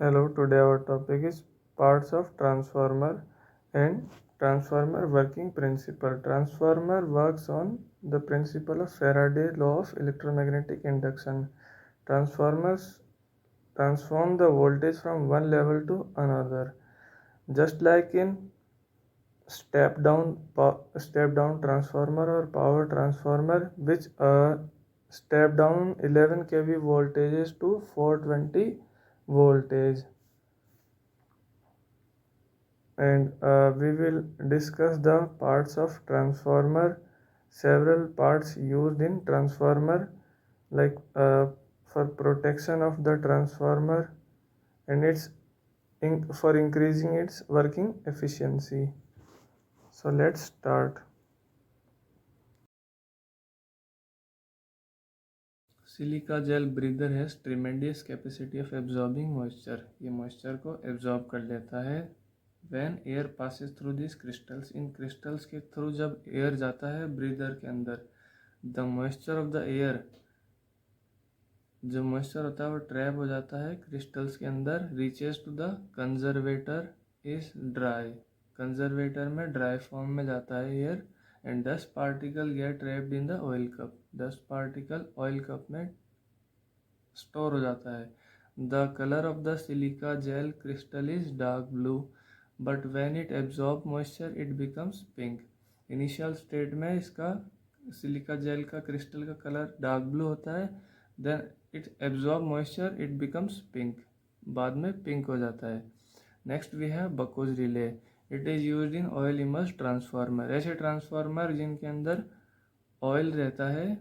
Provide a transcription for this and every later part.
Hello, today our topic is parts of transformer and transformer working principle. Transformer works on the principle of Faraday law of electromagnetic induction. Transformers transform the voltage from one level to another. Just like in step down transformer or power transformer, which step down 11 kV voltages to 420 voltage. And we will discuss the parts of transformer, several parts used in transformer, like for protection of the transformer and for increasing its working efficiency. So let's start. Silica gel breather has tremendous capacity of absorbing moisture, ये moisture को absorb कर लेता है। When air passes through this crystals, इन crystals के through जब air जाता है ब्रीदर के अंदर, the moisture of the air, जो मॉइस्चर होता है वो ट्रैप हो जाता है क्रिस्टल्स के अंदर। Reaches to the conservator is dry, conservator में ड्राई फॉर्म में जाता है air. And 10 particle get trapped in the oil cup, 10 particle oil cup में स्टोर हो जाता है। The colour of the silica gel crystal is dark blue, but when it absorb moisture it becomes pink. Initial state में इसका silica gel का crystal का colour dark blue होता है, then it absorb moisture it becomes pink, बाद में pink हो जाता है। Next we have Buchholz relay, it is used in oil immersed transformer, ऐसे ट्रांसफार्मर जिनके अंदर ऑयल रहता है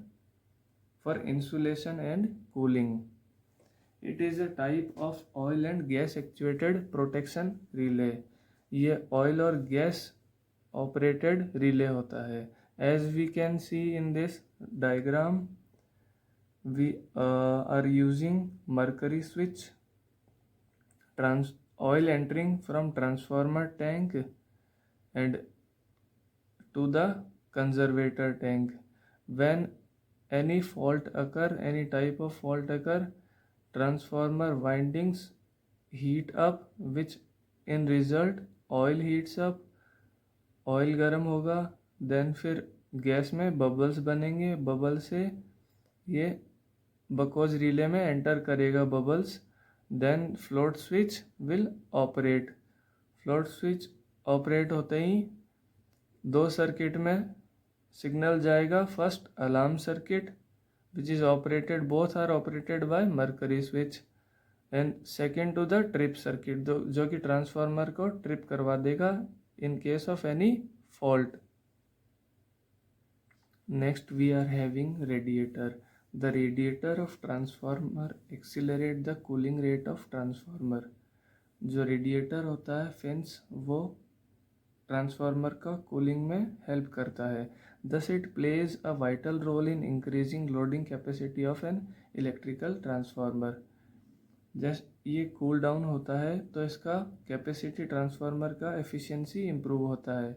for insulation and cooling. It is a type of oil and gas actuated protection relay, ये ऑयल और गैस ऑपरेटेड रिले होता है। As we can see in this diagram, we are using mercury switch, oil entering from transformer tank and to the conservator tank. When any fault occur, any type of fault occur, transformer windings heat up, which in result oil heats up, oil गर्म होगा, then फिर gas में bubbles बनेंगे, bubble से ये because relay में enter करेगा bubbles, then float switch will operate. Float switch operate होते ही दो सर्किट में सिग्नल जाएगा। First alarm circuit which is operated, both are operated by mercury switch, and second to the trip circuit, जो कि transformer को trip करवा देगा in case of any fault. Next we are having radiator. The radiator of transformer accelerate the cooling rate of transformer. जो radiator होता है fans, वो transformer का कूलिंग में हेल्प करता है। Thus it plays a vital role in increasing loading capacity of an electrical transformer. जैसे ये कूल डाउन होता है तो इसका कैपेसिटी ट्रांसफार्मर का एफिशिएंसी इम्प्रूव होता है।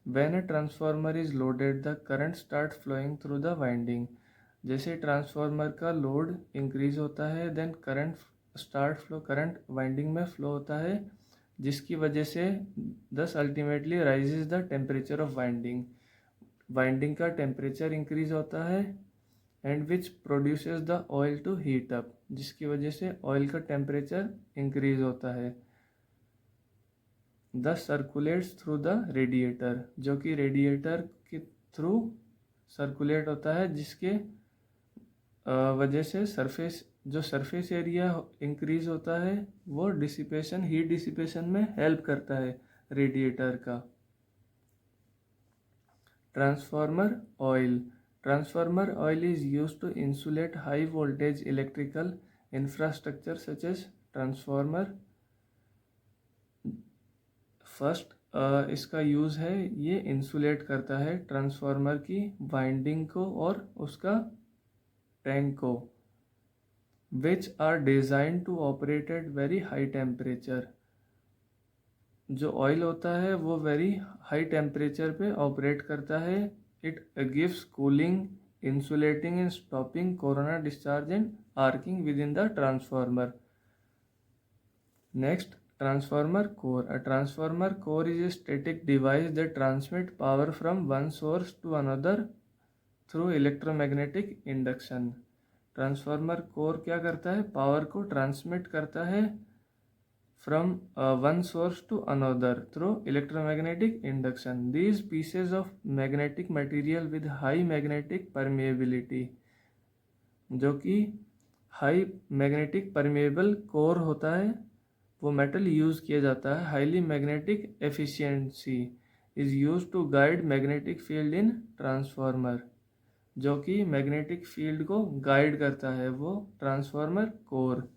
When a transformer is loaded the current start flowing through the winding, जैसे ट्रांसफार्मर का लोड इंक्रीज होता है देन करंट वाइंडिंग में फ्लो होता है, जिसकी वजह से this ultimately raises the temperature of winding, winding का टेम्परेचर इंक्रीज होता है and which produces the oil to heat up, जिसकी वजह से ऑयल का टेम्परेचर इंक्रीज होता है। The circulates through the radiator, जो कि रेडिएटर के थ्रू सर्कुलेट होता है, जिसके वजह से सरफेस एरिया इंक्रीज होता है, वो डिसिपेशन, हीट डिसिपेशन में हेल्प करता है रेडिएटर का। Transformer oil is used to insulate high voltage electrical infrastructure such as transformer. First इसका यूज़ है, ये इंसुलेट करता है ट्रांसफार्मर की वाइंडिंग को और उसका टैंक को, which are design to operate at very high temperature. जो ऑयल होता है वो वेरी हाई टेम्परेचर पे ऑपरेट करता है। It gives cooling, insulating and stopping corona discharge and arcing within the transformer. Next, transformer core. A transformer core is a static device that transmits power from one source to another through electromagnetic induction. Transformer core क्या करता है? Power को transmit करता है from one source to another through electromagnetic induction. These pieces of magnetic material with high magnetic permeability, जो कि high magnetic permeable core होता है, वो मेटल यूज़ किया जाता है. Highly magnetic efficiency is use to guide magnetic field in transformer, जो कि मैग्नेटिक फील्ड को गाइड करता है, वो transformer core.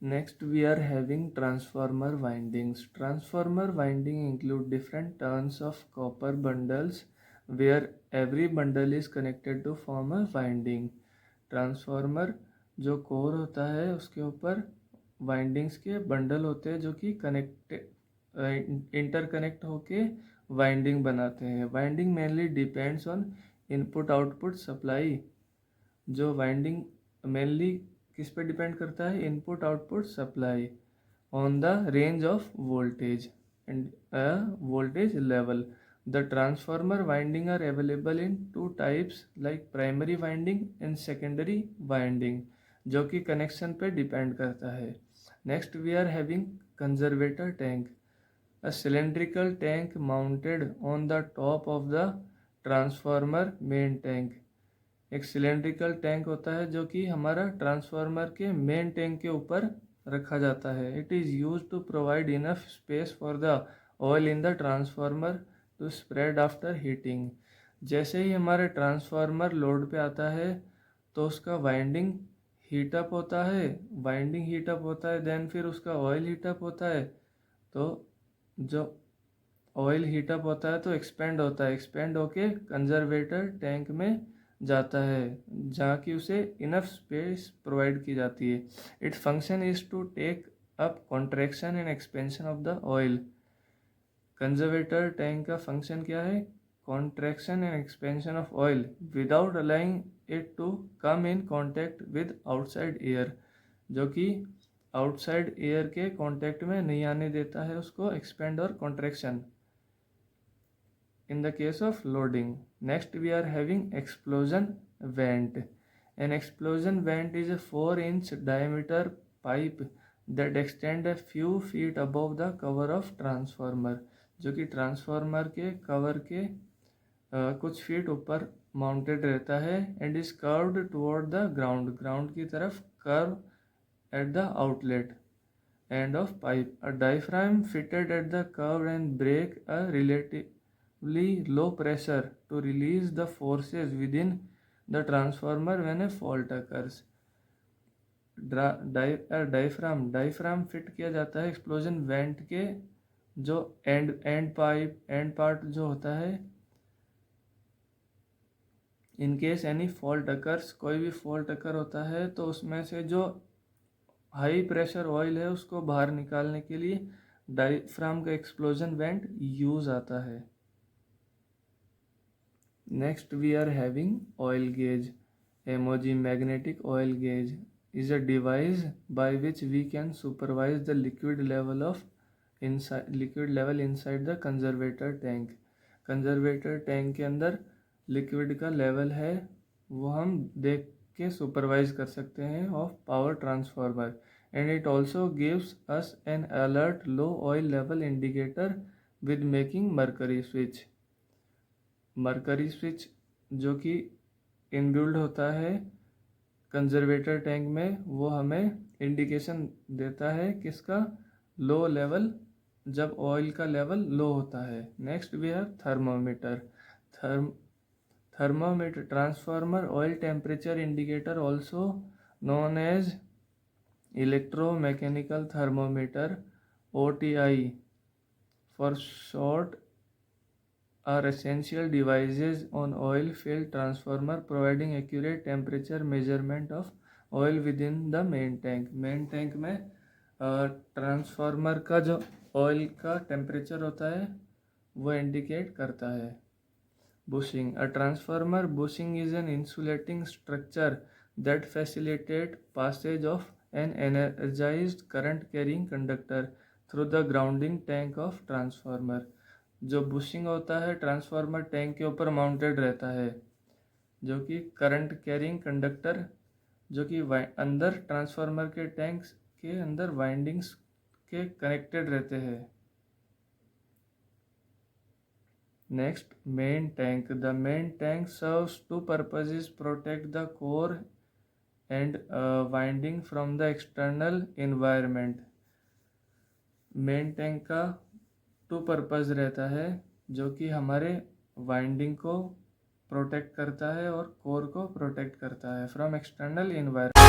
Next, we are having transformer windings. Transformer winding include different turns of copper bundles where every bundle is connected to form a winding. Transformer जो core होता है उसके ऊपर वाइंडिंग्स के बंडल होते हैं जो कि इंटरकनेक्ट होके वाइंडिंग बनाते हैं. Winding mainly depends on input output supply. जो वाइंडिंग मेनली किस पे डिपेंड करता है? Input output supply on the range of voltage and voltage level. The transformer winding are available in two types like primary winding and secondary winding, जो कि connection पे depend करता है. Next, we are having conservator tank. A cylindrical tank mounted on the top of the transformer main tank. एक cylindrical tank होता है जो कि हमारा ट्रांसफार्मर के मेन टैंक के ऊपर रखा जाता है. It is use to provide enough space for the oil in the transformer to spread after heating. जैसे ही हमारे ट्रांसफार्मर लोड पे आता है तो उसका वाइंडिंग हीटअप होता है, देन फिर उसका ऑयल हीटअप होता है. तो जो ऑयल हीटअप होता है तो एक्सपेंड होता है, एक्सपेंड होके कंजर्वेटर टैंक में जाता है जहाँ की उसे इनफ स्पेस प्रोवाइड की जाती है. Its function is to take up contraction and expansion of the oil. Conservator tank का फंक्शन क्या है? Contraction and expansion of oil without allowing it to come in contact with outside air, जो कि outside air के contact में नहीं आने देता है उसको एक्सपेंड और contraction in the case of loading. Next, we are having explosion vent. An explosion vent is a 4-inch diameter pipe that extend a few feet above the cover of transformer, जो कि transformer के cover के कुछ feet ऊपर mounted रहता है. And is curved toward the ground, ground की तरफ curve at the outlet end of pipe. A diaphragm fitted at the curve end break a relative low pressure to release the forces within the transformer when a fault occurs. Diaphragm fit किया जाता है explosion went के जो and part जो होता है. In case any fault occurs, कोई भी फॉल्ट अकर होता है तो उसमें से जो हाई प्रेशर ऑयल है उसको बाहर निकालने के लिए डायफ्राम का एक्सप्लोजन वेंट यूज आता है. Next, we are having oil gauge. MOG, magnetic oil gauge, is a device by which we can supervise the liquid level inside the conservator tank. Conservator tank के अंदर liquid का level है वो हम देख के सुपरवाइज कर सकते हैं of power transformer. And it also gives us N alert low oil level indicator with making mercury switch. Mercury switch जो कि इनबिल्ड होता है कंजर्वेटर टैंक में, वो हमें इंडिकेशन देता है किसका? लो लेवल, जब ऑयल का लेवल लो होता है. Next we have thermometer. Thermometer transformer oil temperature indicator also known as electromechanical thermometer OTI for short are essential devices on oil filled transformer providing accurate temperature measurement of oil within the main tank. Main tank में transformer का जो oil का temperature होता है वो indicate करता है. Bushing. A transformer bushing is an insulating structure that facilitate passage of an energized current carrying conductor through the grounding tank of transformer. जो बुशिंग होता है ट्रांसफार्मर टैंक के ऊपर माउंटेड रहता है, जो कि करंट कैरिंग कंडक्टर जो कि अंदर ट्रांसफार्मर के टैंक्स के अंदर वाइंडिंग्स के कनेक्टेड रहते हैं। Next, main tank. The main tank serves to purposes: protect the core and winding from the external environment. Main tank का टू पर्पस रहता है, जो कि हमारे वाइंडिंग को प्रोटेक्ट करता है और कोर को प्रोटेक्ट करता है फ्रॉम एक्सटर्नल एनवायरनमेंट।